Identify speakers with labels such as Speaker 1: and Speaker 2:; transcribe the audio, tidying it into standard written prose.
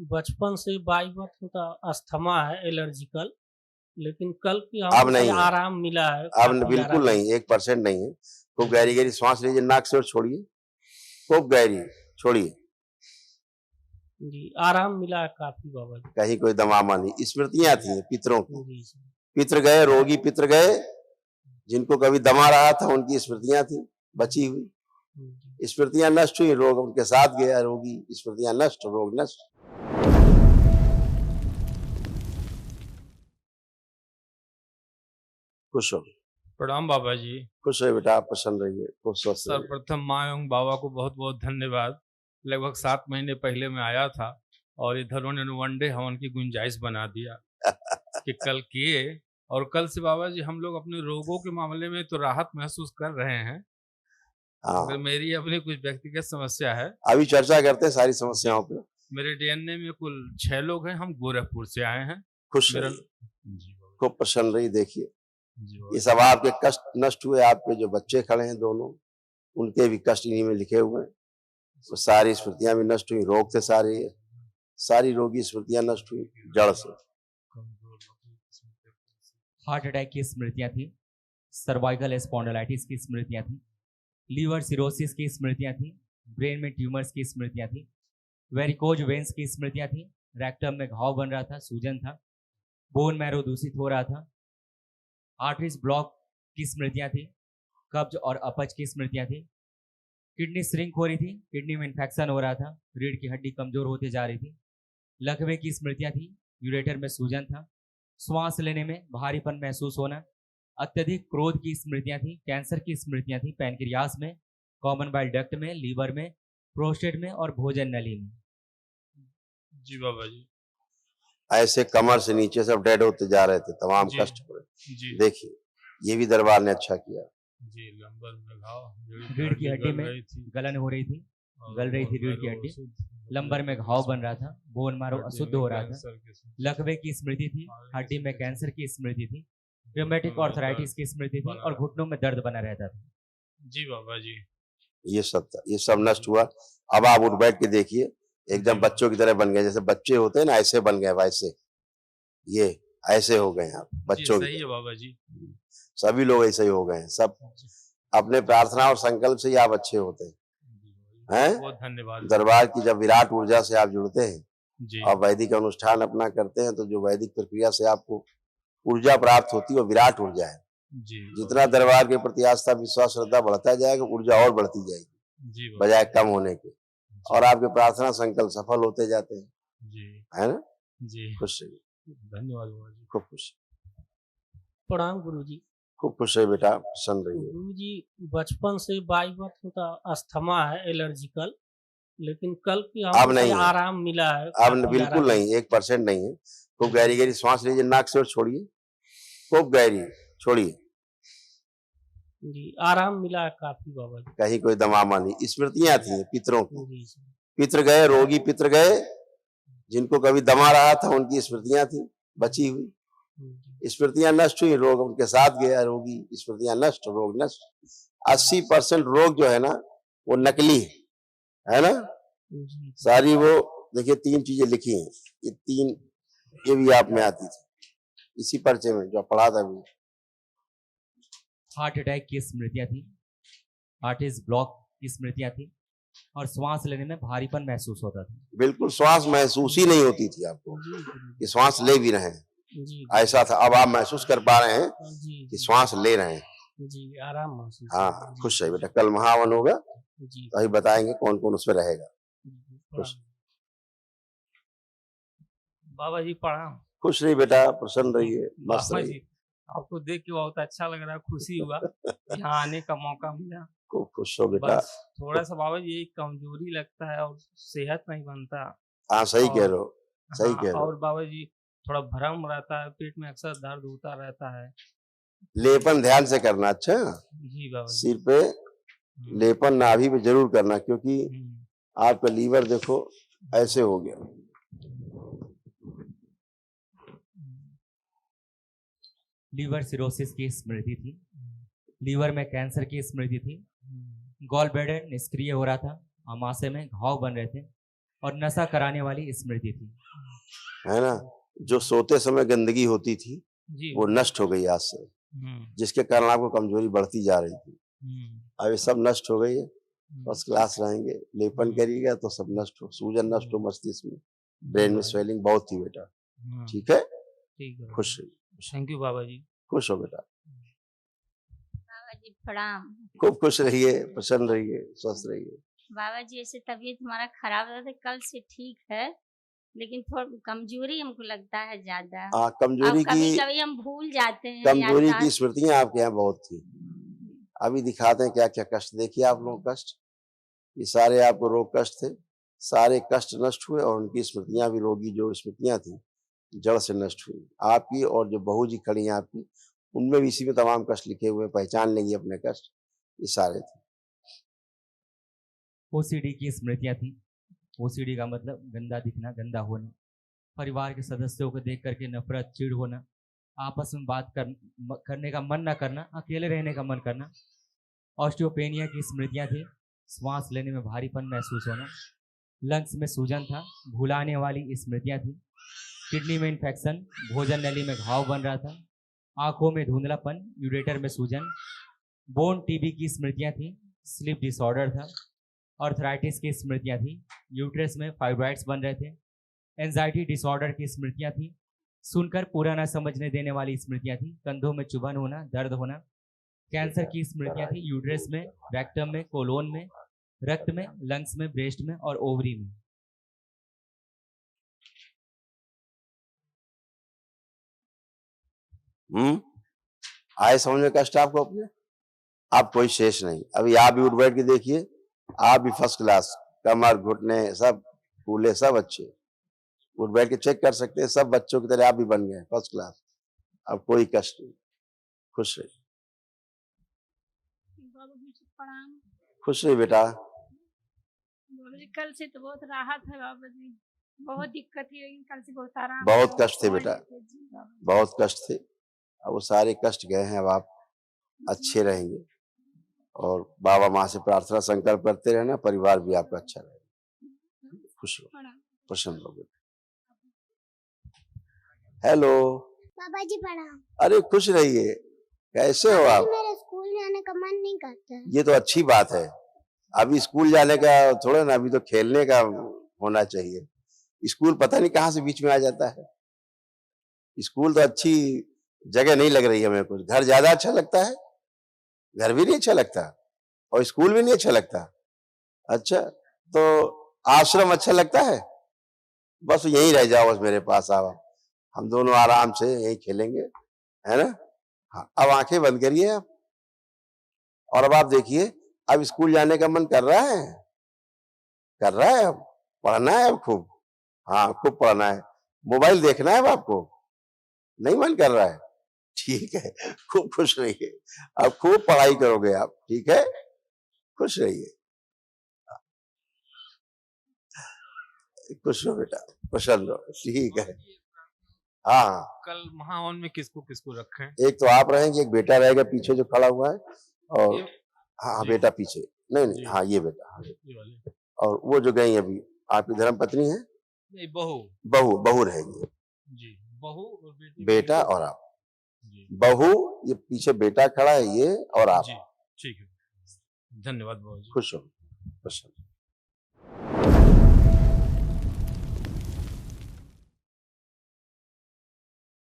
Speaker 1: बचपन से by birth होता अस्थमा है, एलर्जिकल। लेकिन कल की
Speaker 2: अब
Speaker 1: हमको
Speaker 2: नहीं
Speaker 1: थोड़ा
Speaker 2: है,
Speaker 1: आराम मिला है,
Speaker 2: अब
Speaker 1: काफी
Speaker 2: बिल्कुल
Speaker 1: आराम।
Speaker 2: नहीं, 1% नहीं है। खूब गहरी गहरी सांस लीजिए, नाक से और छोड़िए, खूब गहरी छोड़िए।
Speaker 1: जी, आराम मिला है काफी बाबा जी।
Speaker 2: कहीं कोई दमामा नहीं। स्मृतियां थी पितरों की,
Speaker 1: जी सर।
Speaker 2: पितर गए, रोगी पितर गए, जिनको कभी दमा रहा था उनकी स्मृतियां थी बची हुई।
Speaker 1: जी।
Speaker 2: स्मृतियां नष्ट हुई, रोग उनके साथ गया, रोगी स्मृतियां नष्ट, रोग नष्ट। खुश हो,
Speaker 3: प्रणाम बाबा जी।
Speaker 2: खुश रहे बेटा, आप प्रसन्न रहिए, खूब स्वस्थ रहिए।
Speaker 3: सर्वप्रथम माँ एवं बाबा को बहुत बहुत धन्यवाद। लगभग 7 महीने पहले मैं आया था और इधर उन्होंने वनडे हवन की गुंजाइश बना दिया कि कल किए, और कल से बाबा जी हम लोग अपने रोगों के मामले में तो राहत महसूस कर रहे हैं।
Speaker 2: हाँ,
Speaker 3: मगर मेरी अपनी कुछ व्यक्तिगत समस्या है।
Speaker 2: अभी चर्चा करते हैं सारी समस्याओं पे।
Speaker 3: मेरे डीएनए में कुल 6 लोग हैं, हम गोरखपुर से आए हैं।
Speaker 2: खुश
Speaker 3: मेरा
Speaker 2: रहिए,
Speaker 3: जी बाबा
Speaker 2: खूब प्रसन्न रहिए। देखिए
Speaker 3: जी
Speaker 2: ये
Speaker 3: बाबा
Speaker 2: सब आपके कष्ट नष्ट हुए, आपके जो बच्चे खड़े हैं दोनों, उनके भी कष्ट इन्हीं में लिखे हुए हैं। तो सारी स्मृतियां भी नष्ट हुई, रोग थे सारे, सारी रोगी स्मृतियां नष्ट हुई जड़ से।
Speaker 4: हार्ट अटैक की स्मृतियां थी, सर्वाइकल स्पॉन्डिलाइटिस की स्मृतियां थी, लीवर सिरोसिस की स्मृतियां थी, ब्रेन में ट्यूमर्स की स्मृतियां थी, वेरिकोज वेंस की स्मृतियां थी, रेक्टम में घाव बन रहा था, सूजन था, बोन मैरो दूषित हो रहा था, आर्टरीज ब्लॉक की स्मृतियां थी, कब्ज और अपच की स्मृतियां थी, किडनी श्रिंक हो रही थी, किडनी में इन्फेक्शन हो रहा था, रीढ़ की हड्डी कमजोर होते जा रही थी, लकवे की स्मृतियां थी, यूरेटर में सूजन था, श्वास लेने में भारीपन महसूस होना, अत्यधिक क्रोध की स्मृतियां थी, कैंसर की स्मृतियां थी, पैनक्रियास में, कॉमन बाइल डक्ट में, लीवर में, प्रोस्टेट में और भोजन नली में।
Speaker 3: जी बाबा जी।
Speaker 2: ऐसे कमर से नीचे सब डेड होते जा रहे थे, तमाम
Speaker 3: जी,
Speaker 2: कष्ट हो रहे।
Speaker 3: जी
Speaker 2: देखिए ये भी दरबार ने अच्छा किया।
Speaker 3: जी, लंबर में घाव,
Speaker 4: रीढ़ की हड्डी में गलन हो रही थी, गल रही थी रीढ़ की हड्डी, लंबर में घाव बन रहा था, बोन मारो अशुद्ध हो रहा था, लकवे की स्मृति थी, हड्डी में कैंसर की स्मृति थी, रूमेटिक आर्थराइटिस की स्मृति थी और घुटनों में दर्द बना रहता था।
Speaker 3: जी बाबा जी।
Speaker 2: ये सब था, ये सब नष्ट हुआ। अब आप उठ बैठ के देखिए, एकदम बच्चों की तरह बन गए, जैसे बच्चे होते हैं ना, ऐसे बन गए, वैसे ये ऐसे हो गए आप बच्चों
Speaker 3: सही है बाबा जी।
Speaker 2: सभी लोग ऐसे ही हो गए हैं। सब अपने प्रार्थना और संकल्प से ही आप अच्छे होते हैं।
Speaker 3: बहुत धन्यवाद।
Speaker 2: दरबार की जब विराट ऊर्जा से आप जुड़ते हैं
Speaker 3: जी।
Speaker 2: और वैदिक अनुष्ठान अपना करते हैं, तो जो वैदिक प्रक्रिया से आपको ऊर्जा प्राप्त होती है वो विराट ऊर्जा है।
Speaker 3: जी।
Speaker 2: जितना दरबार के प्रति आस्था विश्वास श्रद्धा बढ़ता जाएगा, ऊर्जा और बढ़ती जाएगी
Speaker 3: जी
Speaker 2: बजाय कम होने के, और आपके प्रार्थना संकल्प सफल होते जाते हैं।
Speaker 3: जी
Speaker 2: है ना?
Speaker 3: जी।
Speaker 2: खुश रहिए,
Speaker 3: धन्यवाद बाबा जी।
Speaker 2: खूब खुश,
Speaker 1: प्रणाम गुरुजी।
Speaker 2: खूब खुश रहिए बेटा, प्रसन्न रहिए।
Speaker 1: गुरुजी बचपन से बाई बर्थ होता अस्थमा है, एलर्जिकल। लेकिन कल की
Speaker 2: अब
Speaker 1: हमको
Speaker 2: नहीं
Speaker 1: थोड़ा
Speaker 2: है,
Speaker 1: आराम मिला है,
Speaker 2: अब
Speaker 1: काफी
Speaker 2: बिल्कुल
Speaker 1: आराम।
Speaker 2: नहीं, 1% नहीं है। खूब गहरी गहरी सांस लीजिए, नाक से और छोड़िए, खूब गहरी छोड़िए।
Speaker 1: जी, आराम मिला है काफी बाबा जी।
Speaker 2: कहीं कोई दमामा नहीं। स्मृतियां थी पितरों की,
Speaker 1: जी सर।
Speaker 2: पितर गए, रोगी पितर गए, जिनको कभी दमा रहा था उनकी स्मृतियां थी बची हुई। स्मृतियां नष्ट हुई, रोग उनके साथ गया, रोगी स्मृतियां नष्ट, रोग नष्ट। 80% रोग जो है ना वो नकली है ना? सारी वो देखिए 3 चीजें लिखी हैं, ये 3 ये भी आप में आती थी इसी पर्चे में जो पढ़ा था अभी।
Speaker 4: हार्ट अटैक की स्मृतियां थी, आर्टरीज ब्लॉक की स्मृतियां थी और श्वास लेने में भारीपन महसूस होता था।
Speaker 2: बिल्कुल श्वास महसूस ही नहीं होती थी आपको कि श्वास ले भी रहे हैं, ऐसा था। अब आप महसूस कर पा रहे हैं कि श्वास ले रहे हैं।
Speaker 1: जी, आराम महसूस।
Speaker 2: हाँ, खुश है बेटा। कल महावन होगा तो अभी बताएंगे कौन कौन उसमें रहेगा। खुश,
Speaker 5: बाबा जी प्रणाम।
Speaker 2: खुश रहिए बेटा, प्रसन्न रहिए, मस्त
Speaker 5: बाबा
Speaker 2: रहिए।
Speaker 5: जी आपको देख के बहुत अच्छा लग रहा है, खुशी हुआ यहाँ आने का मौका मिला।
Speaker 2: खूब खुश हो बेटा।
Speaker 5: बस थोड़ा सा बाबा जी एक कमजोरी लगता है और सेहत नहीं बनता।
Speaker 2: हाँ सही कह रहे हो, सही कह रहे हो।
Speaker 5: और बाबा जी थोड़ा भ्रम रहता है, पेट में अक्सर दर्द होता रहता है।
Speaker 2: लेपन ध्यान से करना। अच्छा
Speaker 5: जी बाबा जी।
Speaker 2: सिर पे लेपन नाभि पे जरूर करना, क्योंकि आपका लीवर देखो ऐसे हो गया।
Speaker 4: लीवर सिरोसिस की स्मृति थी, लीवर में कैंसर की स्मृति थी, गॉल ब्लैडर निष्क्रिय हो रहा था, आमाशय में घाव बन रहे थे, और नशा कराने वाली स्मृति थी।
Speaker 2: है ना। जो सोते समय गंदगी होती थी
Speaker 5: जी
Speaker 2: वो नष्ट हो गई आज से, जिसके कारण आपको कमजोरी बढ़ती जा रही थी। अब ये सब नष्ट हो गई है। फर्स्ट क्लास रहेंगे, लेपन करिएगा तो सब नष्ट हो, सूजन नष्ट हो मस्तिष्क में, ब्रेन में स्वेलिंग बहुत थी बेटा। ठीक है,
Speaker 5: ठीक है,
Speaker 2: खुश रहिए,
Speaker 5: थैंक यू बाबा जी।
Speaker 2: खुश हो बेटा,
Speaker 6: बाबा जी प्रणाम।
Speaker 2: खूब खुश रहिए, प्रसन्न रहिए, स्वस्थ रहिए।
Speaker 6: बाबा जी ऐसे तबीयत हमारा खराब रहा था, कल से ठीक है, लेकिन थोड़ा कमजोरी हमको लगता है ज्यादा।
Speaker 2: कमजोरी
Speaker 6: कभी
Speaker 2: की
Speaker 6: कभी हम भूल जाते हैं।
Speaker 2: कमजोरी की
Speaker 6: याददाश्त-
Speaker 2: स्मृतियां आपके यहाँ बहुत थी। अभी दिखाते हैं क्या क्या कष्ट। देखिए आप लोग कष्ट, ये सारे आपको रोग कष्ट थे, सारे कष्ट नष्ट हुए और उनकी स्मृतियां भी, रोगी जो स्मृतियां थी जड़ से नष्ट हुई। आपकी और जो बहू जी खड़ी हैं आपकी, उनमें भी इसी में तमाम कष्ट लिखे हुए, पहचान लेंगी अपने कष्ट, ये सारे थे।
Speaker 4: ओसीडी की स्मृतियां थी। ओसीडी का मतलब गंदा दिखना, गंदा होना, परिवार के सदस्यों को देख करके नफरत, चिढ़ होना, आपस में बात करने का मन न करना, अकेले रहने का मन करना। ऑस्टियोपेनिया की स्मृतियां थी। श्वास लेने में भारीपन महसूस होना, लंग्स में सूजन था, भुलाने वाली स्मृतियां थी। किडनी में इन्फेक्शन, भोजन नली में घाव बन रहा था, आंखों में धुंधलापन, यूरेटर में सूजन। बोन टीबी की स्मृतियां थी। स्लीप डिसऑर्डर था। आर्थराइटिस की स्मृतियां थी। यूट्रस में फाइब्राइड्स बन रहे थे। एंजाइटी डिसऑर्डर की स्मृतियां थी। सुनकर पूरा न समझने देने वाली स्मृतियां थी। कंधों में चुभन होना, दर्द होना। कैंसर की स्मृतियां थी। यूट्रस में, रेक्टम में, कोलोन में, रक्त में, लंग्स में, ब्रेस्ट में और ओवरी में।
Speaker 2: आए समझ में कष्ट आपको अपने? आप कोई शेष नहीं। अभी आप भी उठ बैठ के देखिए, आप भी फर्स्ट क्लास, कमर घुटने सब फूले, सब अच्छे। उठ बैठ के चेक कर सकते हैं, सब बच्चों की तरह आप भी बन गए फर्स्ट क्लास। अब कोई कष्ट नहीं, खुश रहिए,
Speaker 6: बाबा जी प्रणाम।
Speaker 2: खुश रहिए बेटा।
Speaker 6: बाबा जी कल से तो बहुत राहत है बाबा जी, बहुत दिक्कत थी लेकिन कल से बहुत आराम।
Speaker 2: बहुत कष्ट थे बेटा, बहुत कष्ट थे। अब वो सारे कष्ट गए हैं, अब आप अच्छे रहेंगे। और बाबा माँ से प्रार्थना संकल्प करते रहना, परिवार भी आपका अच्छा रहेगा। खुश रहो, प्रसन्न रहो। हेलो
Speaker 7: बाबा जी प्रणाम।
Speaker 2: अरे खुश रहिए, कैसे हो आप?
Speaker 7: मेरे स्कूल जाने का मन नहीं करता है।
Speaker 2: ये तो अच्छी बात है। अभी स्कूल जाने का थोड़ा ना, अभी तो खेलने का होना चाहिए। स्कूल पता नहीं कहाँ से बीच में आ जाता है। स्कूल तो अच्छी जगह नहीं लग रही है मेरे को। घर ज्यादा अच्छा लगता है, घर भी नहीं अच्छा लगता और स्कूल भी नहीं अच्छा लगता। अच्छा, तो आश्रम अच्छा लगता है? बस यहीं रह जाओ, बस मेरे पास आओ, हम दोनों आराम से यहीं खेलेंगे, है ना। हाँ, अब आंखें बंद करिए आप, और अब आप देखिए, अब स्कूल जाने का मन कर रहा है? कर रहा है? अब पढ़ना है, अब खूब, हाँ खूब पढ़ना है। मोबाइल देखना है अब आपको? नहीं मन कर रहा है? ठीक है, खूब खुश रहिए, अब खूब पढ़ाई करोगे आप, ठीक है, खुश रहिए, खुश रहो बेटा, प्रसन्न रहो, ठीक है। हाँ,
Speaker 3: कल महावन में किसको किसको रखें?
Speaker 2: एक तो आप रहेंगे, एक बेटा रहेगा पीछे जो खड़ा हुआ है, और हाँ
Speaker 3: जी।
Speaker 2: बेटा पीछे, नहीं
Speaker 3: जी।
Speaker 2: हाँ ये बेटा, हाँ,
Speaker 3: ये वाले।
Speaker 2: और वो जो गई अभी आपकी धर्म पत्नी है,
Speaker 3: नहीं, बहू।
Speaker 2: बहू रहेगी,
Speaker 3: जी, बहू और
Speaker 2: बेटा और आप।
Speaker 3: जी
Speaker 2: बहू, ये पीछे बेटा खड़ा है, ये और आप।
Speaker 3: जी, ठीक है, धन्यवाद बाबू जी।
Speaker 2: खुश हो, प्रसन्न।